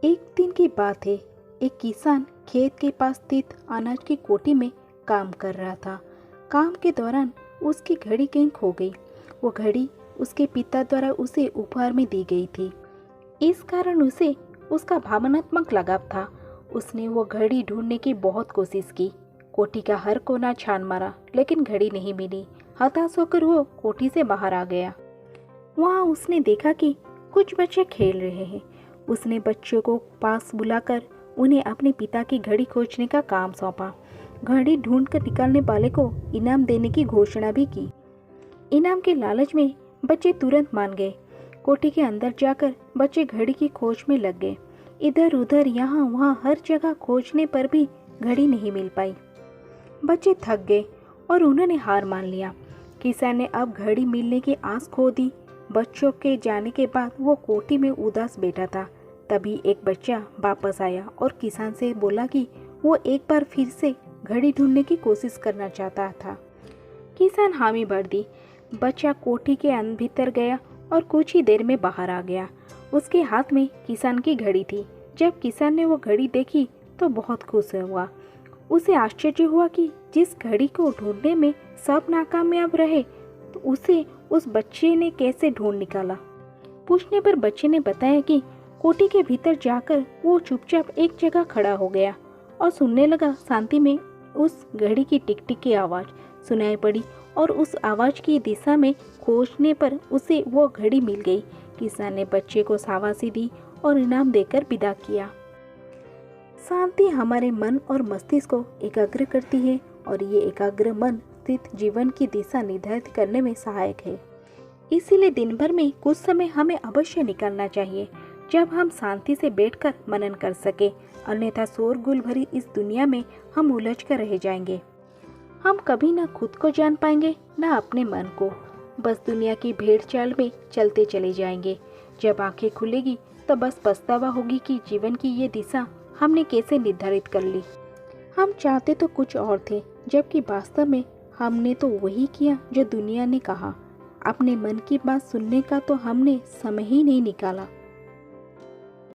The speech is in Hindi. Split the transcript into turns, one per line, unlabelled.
एक दिन की बात है। एक किसान खेत के पास स्थित अनाज की कोठी में काम कर रहा था। काम के दौरान उसकी घड़ी कहीं खो गई। वो घड़ी उसके पिता द्वारा उसे उपहार में दी गई थी। इस कारण उसे उसका भावनात्मक लगाव था। उसने वो घड़ी ढूंढने की बहुत कोशिश की। कोठी का हर कोना छान मारा, लेकिन घड़ी नहीं मिली। हताश होकर वो कोठी से बाहर आ गया। वहाँ उसने देखा कि कुछ बच्चे खेल रहे हैं। उसने बच्चों को पास बुलाकर उन्हें अपने पिता की घड़ी खोजने का काम सौंपा। घड़ी ढूंढकर निकालने वाले को इनाम देने की घोषणा भी की। इनाम के लालच में बच्चे तुरंत मान गए। कोठी के अंदर जाकर बच्चे घड़ी की खोज में लग गए। इधर उधर यहाँ वहाँ हर जगह खोजने पर भी घड़ी नहीं मिल पाई। बच्चे थक गए और उन्होंने हार मान लिया। किसान ने अब घड़ी मिलने की आस खो दी। बच्चों के जाने के बाद वो कोठी में उदास बैठा था। तभी एक बच्चा वापस आया और किसान से बोला कि वो एक बार फिर से घड़ी ढूंढने की कोशिश करना चाहता था। किसान हामी भर दी। बच्चा कोठी के भीतर गया और कुछ ही देर में बाहर आ गया। उसके हाथ में किसान की घड़ी थी। जब किसान ने वो घड़ी देखी तो बहुत खुश हुआ। उसे आश्चर्य हुआ कि जिस घड़ी को ढूंढने में सब नाकामयाब रहे तो उसे उस बच्चे ने कैसे ढूंढ निकाला। पूछने पर बच्चे ने बताया कि कोठी के भीतर जाकर वो चुपचाप एक जगह खड़ा हो गया और सुनने लगा। शांति में उस घड़ी की टिक टिक की आवाज़ सुनाई पड़ी और उस आवाज़ की दिशा में खोजने पर उसे वो घड़ी मिल गई। किसान ने बच्चे को शाबाशी दी और इनाम देकर विदा किया। शांति हमारे मन और मस्तिष्क को एकाग्र करती है और ये एकाग्र मन स्थित जीवन की दिशा निर्धारित करने में सहायक है। इसीलिए दिन भर में कुछ समय हमें अवश्य निकालना चाहिए जब हम शांति से बैठकर मनन कर सके। अन्यथा शोरगुल भरी इस दुनिया में हम उलझ कर रह जाएंगे। हम कभी न खुद को जान पाएंगे न अपने मन को। बस दुनिया की भेड़ चाल में चलते चले जाएंगे। जब आंखें खुलेगी तो बस पछतावा होगी कि जीवन की ये दिशा हमने कैसे निर्धारित कर ली। हम चाहते तो कुछ और थे, जबकि वास्तव में हमने तो वही किया जो दुनिया ने कहा। अपने मन की बात सुनने का तो हमने समय ही नहीं निकाला।